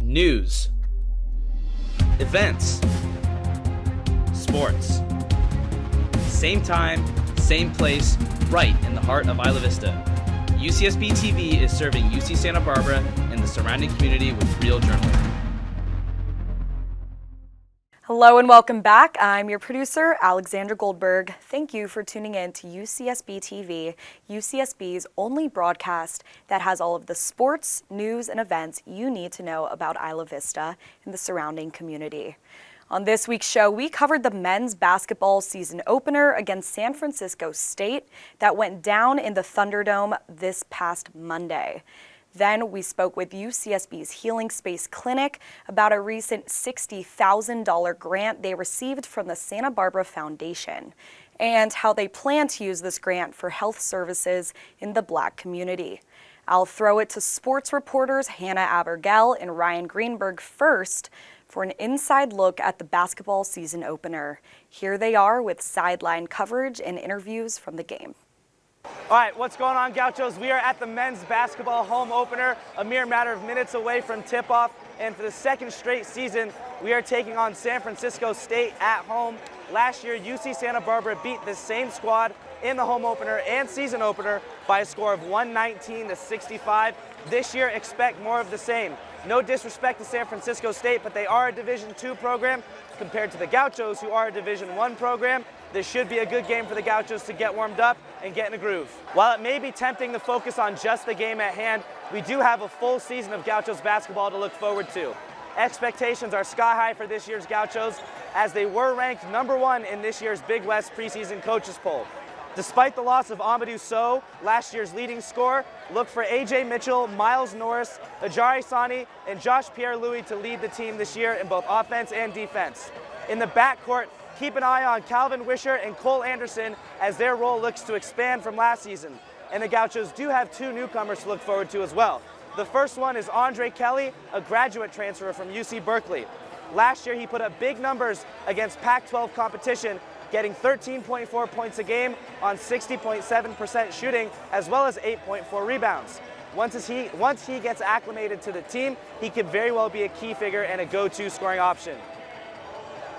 News, events, sports. Same time, same place, right in the heart of Isla Vista. UCSB TV is serving UC Santa Barbara and the surrounding community with real journalism. Hello and welcome back. I'm your producer, Alexandra Goldberg. Thank you for tuning in to UCSB TV, UCSB's only broadcast that has all of the sports, news, and events you need to know about Isla Vista and the surrounding community. On this week's show, we covered the men's basketball season opener against San Francisco State that went down in the Thunderdome this past Monday. Then we spoke with UCSB's Healing Space Clinic about a recent $60,000 grant they received from the Santa Barbara Foundation and how they plan to use this grant for health services in the Black community. I'll throw it to sports reporters Hannah Abergel and Ryan Greenberg first for an inside look at the basketball season opener. Here they are with sideline coverage and interviews from the game. All right, what's going on, Gauchos? We are at the men's basketball home opener, a mere matter of minutes away from tip-off, and for the second straight season, we are taking on San Francisco State at home. Last year, UC Santa Barbara beat the same squad in the home opener and season opener by a score of 119-65. This year, expect more of the same. No disrespect to San Francisco State, but they are a Division II program compared to the Gauchos, who are a Division I program. This should be a good game for the Gauchos to get warmed up and get in a groove. While it may be tempting to focus on just the game at hand, we do have a full season of Gauchos basketball to look forward to. Expectations are sky high for this year's Gauchos, as they were ranked #1 in this year's Big West preseason coaches poll. Despite the loss of Amadou Sow, last year's leading scorer, look for AJ Mitchell, Miles Norris, Ajari Sani, and Josh Pierre-Louis to lead the team this year in both offense and defense. In the backcourt, keep an eye on Calvin Wisher and Cole Anderson as their role looks to expand from last season. And the Gauchos do have two newcomers to look forward to as well. The first one is Andre Kelly, a graduate transfer from UC Berkeley. Last year, he put up big numbers against Pac-12 competition, getting 13.4 points a game on 60.7% shooting, as well as 8.4 rebounds. Once he gets acclimated to the team, he could very well be a key figure and a go-to scoring option.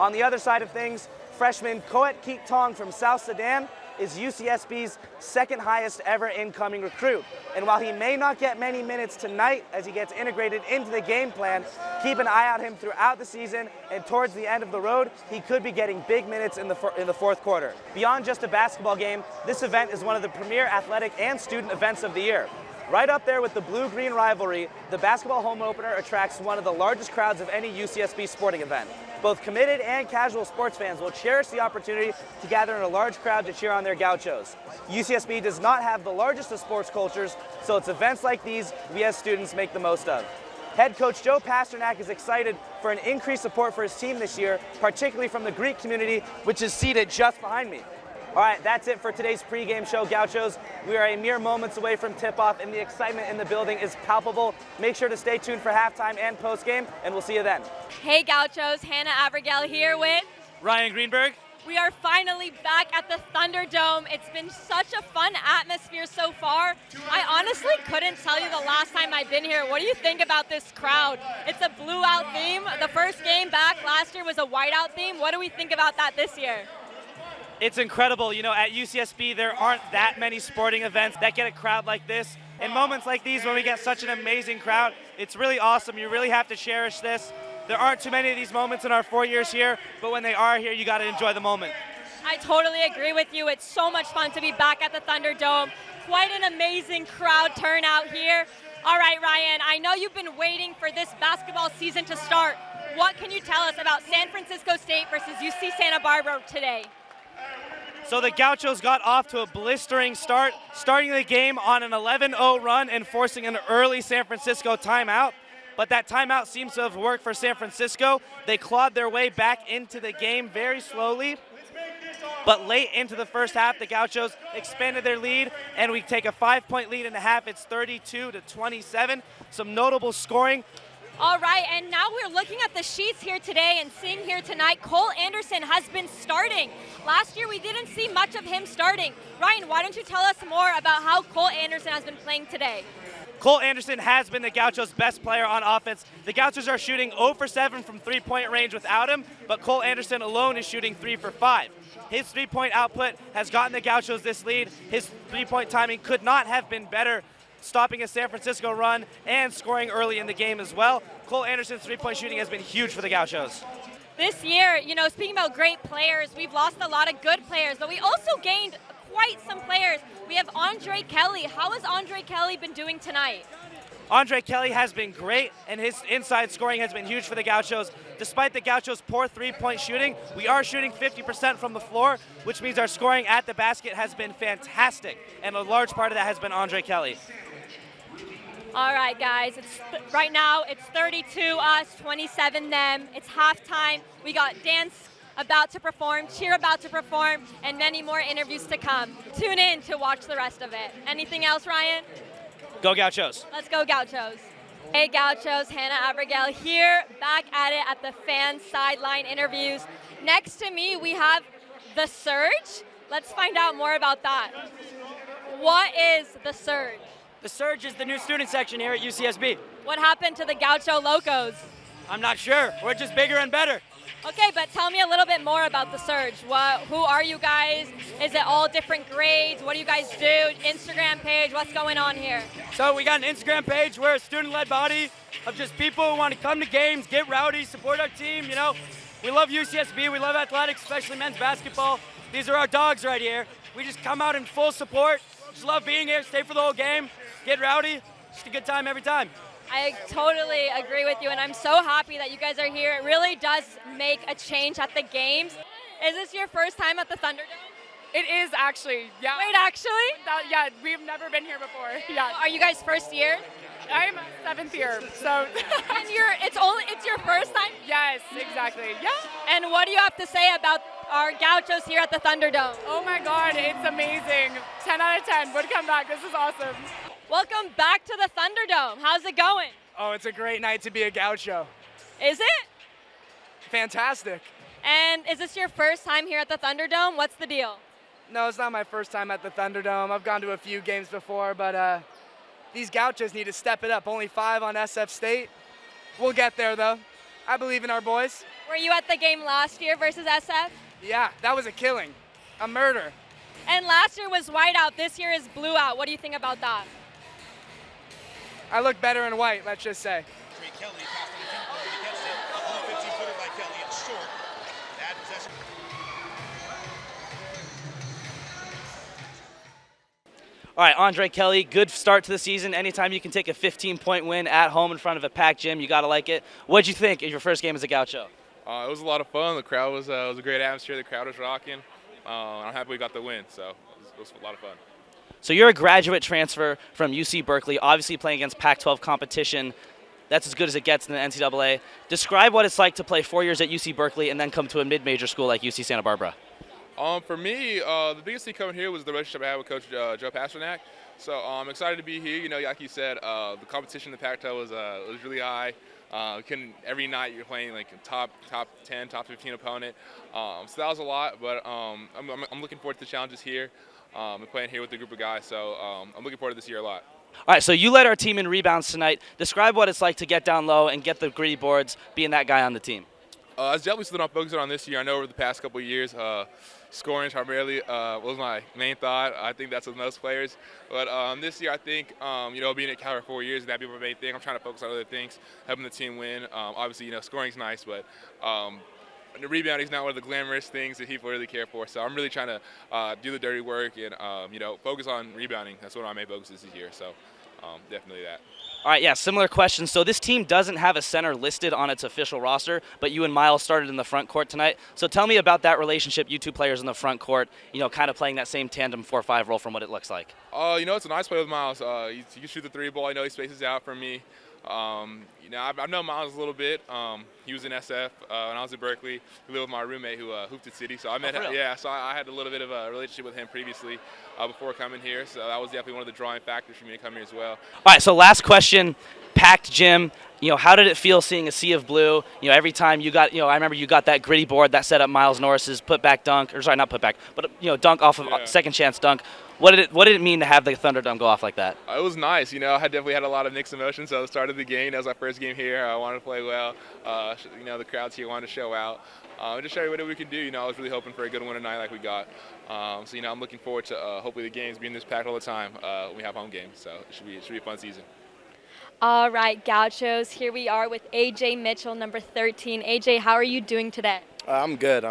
On the other side of things, freshman Koet Keek Tong from South Sudan is UCSB's second highest ever incoming recruit. And while he may not get many minutes tonight as he gets integrated into the game plan, keep an eye on him throughout the season, and towards the end of the road, he could be getting big minutes in the fourth quarter. Beyond just a basketball game, this event is one of the premier athletic and student events of the year. Right up there with the blue-green rivalry, the basketball home opener attracts one of the largest crowds of any UCSB sporting event. Both committed and casual sports fans will cherish the opportunity to gather in a large crowd to cheer on their Gauchos. UCSB does not have the largest of sports cultures, so it's events like these we as students make the most of. Head coach Joe Pasternak is excited for an increased support for his team this year, particularly from the Greek community, which is seated just behind me. All right, that's it for today's pregame show, Gauchos. We are a mere moments away from tip-off, and the excitement in the building is palpable. Make sure to stay tuned for halftime and postgame, and we'll see you then. Hey, Gauchos, Hannah Abergel here with Ryan Greenberg. We are finally back at the Thunderdome. It's been such a fun atmosphere so far. I honestly couldn't tell you the last time I've been here. What do you think about this crowd? It's a blue-out theme. The first game back last year was a white-out theme. What do we think about that this year? It's incredible. You know, at UCSB, there aren't that many sporting events that get a crowd like this. In moments like these, when we get such an amazing crowd, it's really awesome. You really have to cherish this. There aren't too many of these moments in our 4 years here, but when they are here, you got to enjoy the moment. I totally agree with you. It's so much fun to be back at the Thunderdome. Quite an amazing crowd turnout here. All right, Ryan, I know you've been waiting for this basketball season to start. What can you tell us about San Francisco State versus UC Santa Barbara today? So the Gauchos got off to a blistering start, starting the game on an 11-0 run and forcing an early San Francisco timeout. But that timeout seems to have worked for San Francisco. They clawed their way back into the game very slowly. But late into the first half, the Gauchos expanded their lead, and we take a 5-point lead in the half. It's 32-27. Some notable scoring. All right, and now we're looking at the sheets here today and seeing here tonight, Cole Anderson has been starting. Last year, we didn't see much of him starting. Ryan, why don't you tell us more about how Cole Anderson has been playing today? Cole Anderson has been the Gauchos' best player on offense. The Gauchos are shooting 0 for 7 from three-point range without him, but Cole Anderson alone is shooting 3 for 5. His three-point output has gotten the Gauchos this lead. His three-point timing could not have been better, stopping a San Francisco run and scoring early in the game as well. Cole Anderson's three-point shooting has been huge for the Gauchos. This year, speaking about great players, we've lost a lot of good players, but we also gained quite some players. We have Andre Kelly. How has Andre Kelly been doing tonight? Andre Kelly has been great, and his inside scoring has been huge for the Gauchos. Despite the Gauchos' poor three-point shooting, we are shooting 50% from the floor, which means our scoring at the basket has been fantastic, and a large part of that has been Andre Kelly. All right, guys. Right now, it's 32 us, 27 them. It's halftime. We got dance about to perform, cheer about to perform, and many more interviews to come. Tune in to watch the rest of it. Anything else, Ryan? Go Gauchos. Let's go Gauchos. Hey Gauchos, Hannah Abergel here, back at it at the fan sideline interviews. Next to me, we have The Surge. Let's find out more about that. What is The Surge? The Surge is the new student section here at UCSB. What happened to the Gaucho Locos? I'm not sure. We're just bigger and better. Okay, but tell me a little bit more about The Surge. Who are you guys? Is it all different grades? What do you guys do? Instagram page, what's going on here? So we got an Instagram page. We're a student-led body of just people who want to come to games, get rowdy, support our team. We love UCSB. We love athletics, especially men's basketball. These are our dogs right here. We just come out in full support. Just love being here, stay for the whole game, get rowdy. Just a good time every time. I totally agree with you, and I'm so happy that you guys are here. It really does make a change at the games. Is this your first time at the Thunderdome? It is actually, yeah. Wait, actually? Yeah, we've never been here before. Yeah. Are you guys first year? I'm 7th year, so. And it's your first time? Yes, exactly. Yeah. And what do you have to say about our Gauchos here at the Thunderdome? Oh my God, it's amazing. 10 out of 10. Would come back. This is awesome. Welcome back to the Thunderdome. How's it going? Oh, it's a great night to be a Gaucho. Is it? Fantastic. And is this your first time here at the Thunderdome? What's the deal? No, it's not my first time at the Thunderdome. I've gone to a few games before, but these Gauchos need to step it up. Only 5 on SF State. We'll get there, though. I believe in our boys. Were you at the game last year versus SF? Yeah, that was a killing. A murder. And last year was whiteout. This year is blue out. What do you think about that? I look better in white, let's just say. Kelly passed on the 2-point. He gets it. A 15-footer by Kelly. It's short. Bad possession. All right, Andre Kelly, good start to the season. Anytime you can take a 15-point win at home in front of a packed gym, you got to like it. What'd you think of your first game as a Gaucho? It was a lot of fun. The crowd was a great atmosphere. The crowd was rocking. I'm happy we got the win, so it was a lot of fun. So you're a graduate transfer from UC Berkeley, obviously playing against Pac-12 competition. That's as good as it gets in the NCAA. Describe what it's like to play 4 years at UC Berkeley and then come to a mid-major school like UC Santa Barbara. For me, the biggest thing coming here was the relationship I had with Coach Joe Pasternak. So I'm excited to be here. Like you said, the competition in the Pac-12 was really high. Every night you're playing like a top 10, top 15 opponent. So that was a lot, but I'm looking forward to the challenges here. And playing here with a group of guys, so I'm looking forward to this year a lot. All right, so you led our team in rebounds tonight. Describe what it's like to get down low and get the gritty boards, being that guy on the team. It's definitely something I'm focusing on this year. I know over the past couple of years, scoring primarily was my main thought. I think that's with most players. But this year, I think, being at Cal for 4 years, that'd be my main thing. I'm trying to focus on other things, helping the team win. Obviously, scoring's nice, but the rebounding is not one of the glamorous things that people really care for. So I'm really trying to do the dirty work and, focus on rebounding. That's one of my main focuses this year. So definitely that. All right, yeah, similar question. So this team doesn't have a center listed on its official roster, but you and Miles started in the front court tonight. So tell me about that relationship, you two players in the front court, kind of playing that same tandem 4-5 role from what it looks like. It's a nice play with Miles. He can shoot the three ball. I know he spaces out for me. I've known Miles a little bit. He was in SF when I was at Berkeley. He lived with my roommate who hooped at City. So I met him. Yeah, so I had a little bit of a relationship with him previously before coming here. So that was definitely one of the drawing factors for me to come here as well. All right, so last question. Packed gym. how did it feel seeing a sea of blue? Every time you got, I remember you got that gritty board that set up Miles Norris's putback dunk, or sorry, not putback, but dunk off of second chance dunk. What did it mean to have the Thunderdome go off like that? It was nice. I definitely had a lot of mixed emotions at the start of the game. That was my first game here. I wanted to play well. The crowds here wanted to show out. Just show you what we can do. I was really hoping for a good one tonight like we got. I'm looking forward to hopefully the games being this packed all the time when we have home games. So it should be a fun season. All right, Gauchos, here we are with AJ Mitchell, number 13. AJ, how are you doing today? I'm good.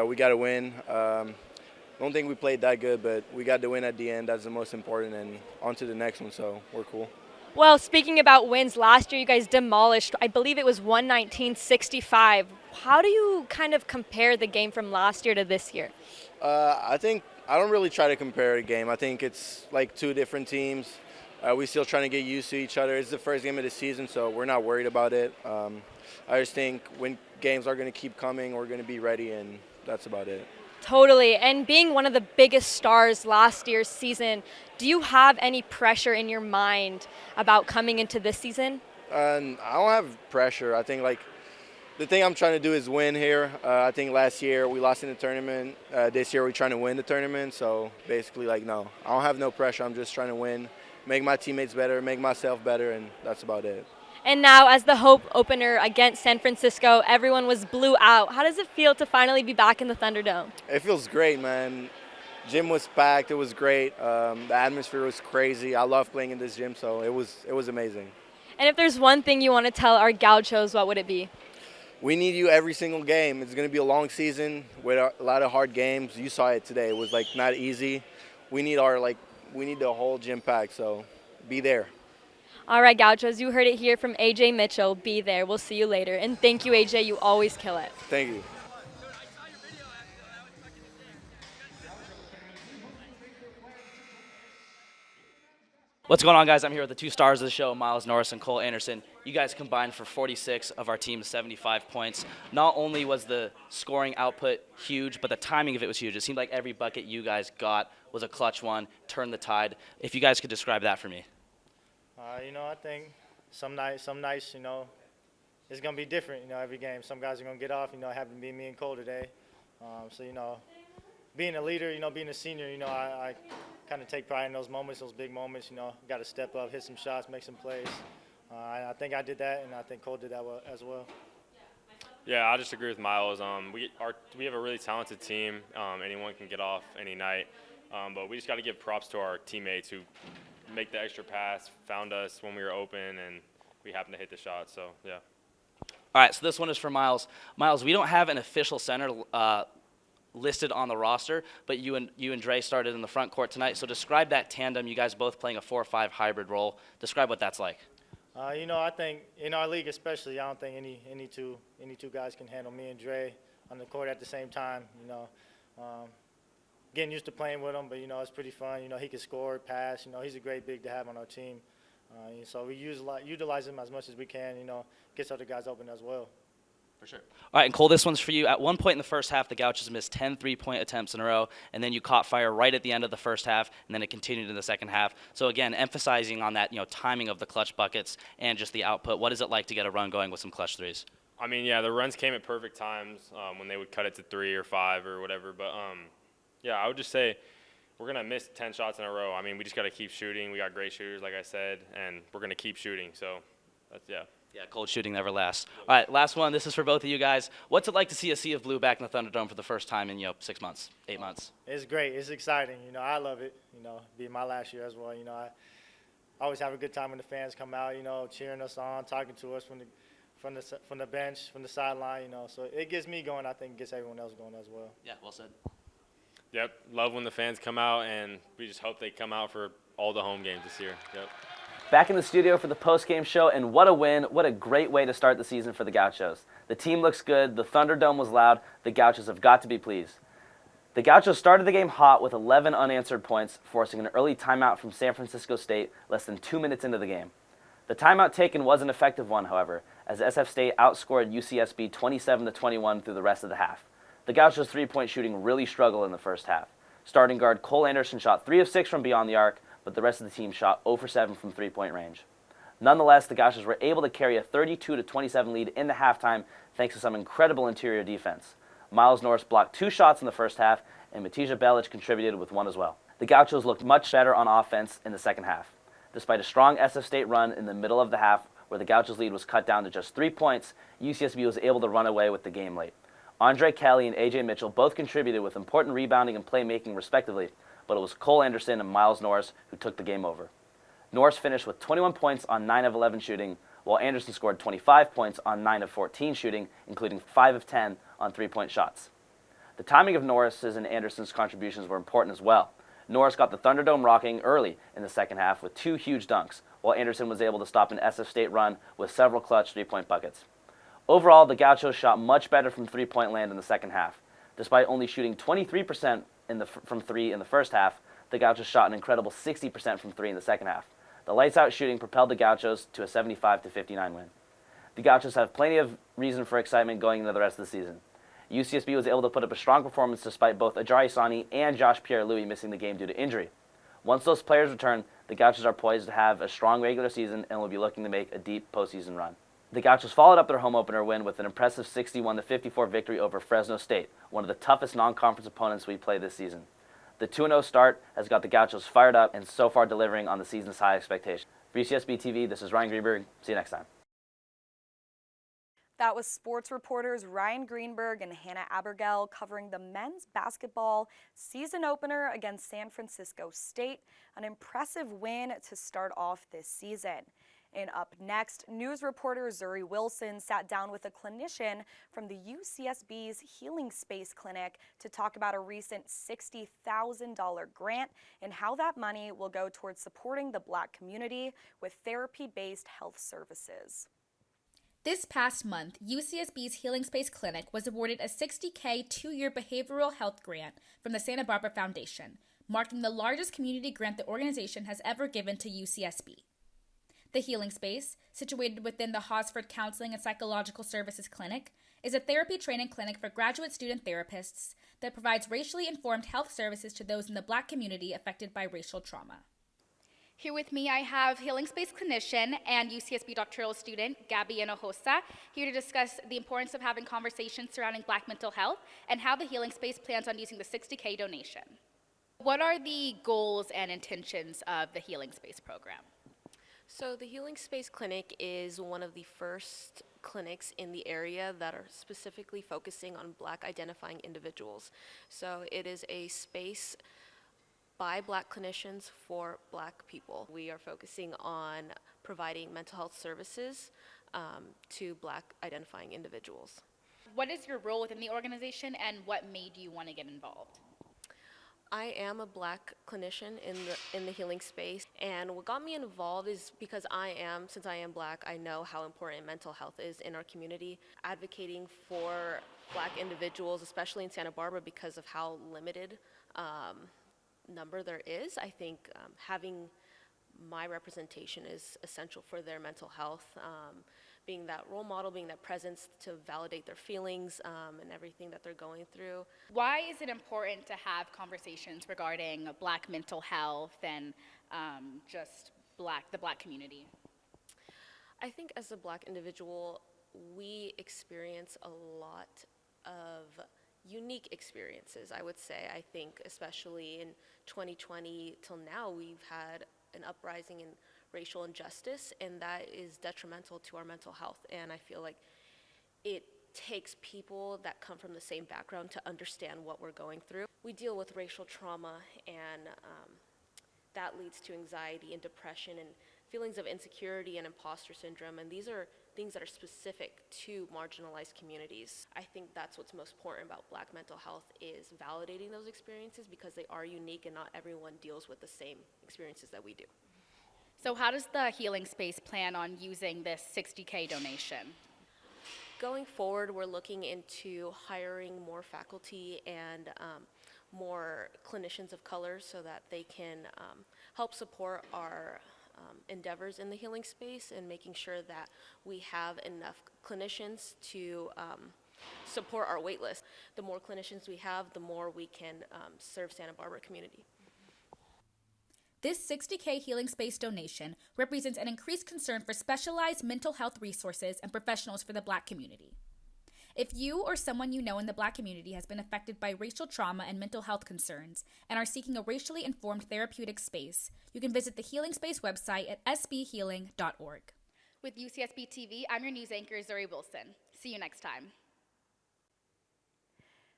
We got to win. Don't think we played that good, but we got the win at the end. That's the most important, and on to the next one, so we're cool. Well, speaking about wins, last year you guys demolished, I believe it was 119-65. How do you kind of compare the game from last year to this year? I don't really try to compare a game. I think it's like two different teams. We're still trying to get used to each other. It's the first game of the season, so we're not worried about it. I just think when games are going to keep coming, we're going to be ready, and that's about it. Totally. And being one of the biggest stars last year's season, do you have any pressure in your mind about coming into this season? I don't have pressure. I think the thing I'm trying to do is win here. I think last year we lost in the tournament. This year we're trying to win the tournament. So basically, no, I don't have no pressure. I'm just trying to win, make my teammates better, make myself better, and that's about it. And now, as the Hope opener against San Francisco, everyone was blew out. How does it feel to finally be back in the Thunderdome? It feels great, man. Gym was packed. It was great. The atmosphere was crazy. I love playing in this gym, so it was amazing. And if there's one thing you want to tell our Gauchos, what would it be? We need you every single game. It's going to be a long season with a lot of hard games. You saw it today. It was not easy. We need the whole gym packed, so be there. All right, Gauchos, you heard it here from AJ Mitchell. Be there. We'll see you later. And thank you, AJ. You always kill it. Thank you. What's going on, guys? I'm here with the two stars of the show, Miles Norris and Cole Anderson. You guys combined for 46 of our team's 75 points. Not only was the scoring output huge, but the timing of it was huge. It seemed like every bucket you guys got was a clutch one, turned the tide. If you guys could describe that for me. I think some nights, it's going to be different, every game. Some guys are going to get off, it happened to be me and Cole today. Being a leader, being a senior, I kind of take pride in those moments, those big moments, got to step up, hit some shots, make some plays. I think I did that, and I think Cole did that as well. Yeah, I just agree with Miles. We have a really talented team. Anyone can get off any night, but we just got to give props to our teammates who make the extra pass, found us when we were open, and we happened to hit the shot. So yeah. All right, so this one is for Miles. Miles, we don't have an official center listed on the roster, but you and Dre started in the front court tonight. So describe that tandem. You guys both playing a 4-5 hybrid role. Describe what that's like. I think in our league especially, I don't think any two guys can handle me and Dre on the court at the same time. Getting used to playing with him, but it's pretty fun. He can score, pass. He's a great big to have on our team. So we utilize him as much as we can. Gets other guys open as well. For sure. All right, and Cole, this one's for you. At one point in the first half, the Gauchos missed 10 three-point attempts in a row, and then you caught fire right at the end of the first half, and then it continued in the second half. So again, emphasizing on that, timing of the clutch buckets and just the output. What is it like to get a run going with some clutch threes? The runs came at perfect times when they would cut it to 3 or 5 or whatever. But I would just say we're gonna miss 10 shots in a row. We just gotta keep shooting. We got great shooters, like I said, and we're gonna keep shooting. So that's Yeah, cold shooting never lasts. All right, last one. This is for both of you guys. What's it like to see a sea of blue back in the Thunderdome for the first time in 6 months, 8 months? It's great. It's exciting. I love it. Being my last year as well. I always have a good time when the fans come out. Cheering us on, talking to us from the bench, from the sideline. So it gets me going. I think it gets everyone else going as well. Yeah, well said. Yep, love when the fans come out, and we just hope they come out for all the home games this year. Yep. Back in the studio for the post-game show, and what a win. What a great way to start the season for the Gauchos. The team looks good. The Thunderdome was loud. The Gauchos have got to be pleased. The Gauchos started the game hot with 11 unanswered points, forcing an early timeout from San Francisco State less than 2 minutes into the game. The timeout taken was an effective one, however, as SF State outscored UCSB 27-21 through the rest of the half. The Gauchos' three-point shooting really struggled in the first half. Starting guard Cole Anderson shot 3 of 6 from beyond the arc, but the rest of the team shot 0 for 7 from three-point range. Nonetheless, the Gauchos were able to carry a 32-27 lead in the halftime thanks to some incredible interior defense. Miles Norris blocked 2 shots in the first half, and Matija Belic contributed with 1 as well. The Gauchos looked much better on offense in the second half. Despite a strong SF State run in the middle of the half, where the Gauchos' lead was cut down to just 3 points, UCSB was able to run away with the game late. Andre Kelly and A.J. Mitchell both contributed with important rebounding and playmaking respectively, but it was Cole Anderson and Miles Norris who took the game over. Norris finished with 21 points on 9 of 11 shooting, while Anderson scored 25 points on 9 of 14 shooting, including 5 of 10 on 3-point shots. The timing of Norris's and Anderson's contributions were important as well. Norris got the Thunderdome rocking early in the second half with 2 huge dunks, while Anderson was able to stop an SF State run with several clutch 3-point buckets. Overall, the Gauchos shot much better from 3-point land in the second half. Despite only shooting 23% from 3 in the first half, the Gauchos shot an incredible 60% from 3 in the second half. The lights-out shooting propelled the Gauchos to a 75-59 win. The Gauchos have plenty of reason for excitement going into the rest of the season. UCSB was able to put up a strong performance despite both Ajari Sani and Josh Pierre-Louis missing the game due to injury. Once those players return, the Gauchos are poised to have a strong regular season and will be looking to make a deep postseason run. The Gauchos followed up their home opener win with an impressive 61-54 victory over Fresno State, one of the toughest non-conference opponents we played this season. The 2-0 start has got the Gauchos fired up and so far delivering on the season's high expectations. For UCSB TV, this is Ryan Greenberg. See you next time. That was sports reporters Ryan Greenberg and Hannah Abergel covering the men's basketball season opener against San Francisco State, an impressive win to start off this season. And up next, news reporter Zuri Wilson sat down with a clinician from the UCSB's Healing Space Clinic to talk about a recent $60,000 grant and how that money will go towards supporting the Black community with therapy-based health services. This past month, UCSB's Healing Space Clinic was awarded a $60K 2-year behavioral health grant from the Santa Barbara Foundation, marking the largest community grant the organization has ever given to UCSB. The Healing Space, situated within the Hosford Counseling and Psychological Services Clinic, is a therapy training clinic for graduate student therapists that provides racially informed health services to those in the Black community affected by racial trauma. Here with me, I have Healing Space clinician and UCSB doctoral student Gabby Hinojosa here to discuss the importance of having conversations surrounding Black mental health and how the Healing Space plans on using the $60K donation. What are the goals and intentions of the Healing Space program? So the Healing Space Clinic is one of the first clinics in the area that are specifically focusing on Black identifying individuals. So it is a space by Black clinicians for Black people. We are focusing on providing mental health services to Black identifying individuals. What is your role within the organization and what made you want to get involved? I am a Black clinician in the healing space, and what got me involved is because since I am Black, I know how important mental health is in our community. Advocating for Black individuals, especially in Santa Barbara, because of how limited number there is, I think having my representation is essential for their mental health. Being that role model, being that presence to validate their feelings and everything that they're going through. Why is it important to have conversations regarding Black mental health and just the Black community? I think as a Black individual, we experience a lot of unique experiences, I would say. I think especially in 2020 till now, we've had an uprising in racial injustice, and that is detrimental to our mental health. And I feel like it takes people that come from the same background to understand what we're going through. We deal with racial trauma, and that leads to anxiety and depression and feelings of insecurity and imposter syndrome, and these are things that are specific to marginalized communities. I think that's what's most important about Black mental health is validating those experiences because they are unique and not everyone deals with the same experiences that we do. So how does the Healing Space plan on using this $60K donation? Going forward, we're looking into hiring more faculty and more clinicians of color so that they can help support our endeavors in the healing space and making sure that we have enough clinicians to support our wait list. The more clinicians we have, the more we can serve Santa Barbara community. This $60K Healing Space donation represents an increased concern for specialized mental health resources and professionals for the Black community. If you or someone you know in the Black community has been affected by racial trauma and mental health concerns and are seeking a racially informed therapeutic space, you can visit the Healing Space website at sbhealing.org. With UCSB TV, I'm your news anchor, Zuri Wilson. See you next time.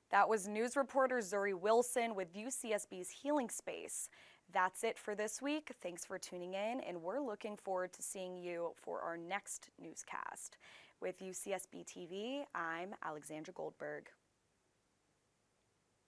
That was news reporter Zuri Wilson with UCSB's Healing Space. That's it for this week. Thanks for tuning in, and we're looking forward to seeing you for our next newscast. With UCSB TV, I'm Alexandra Goldberg.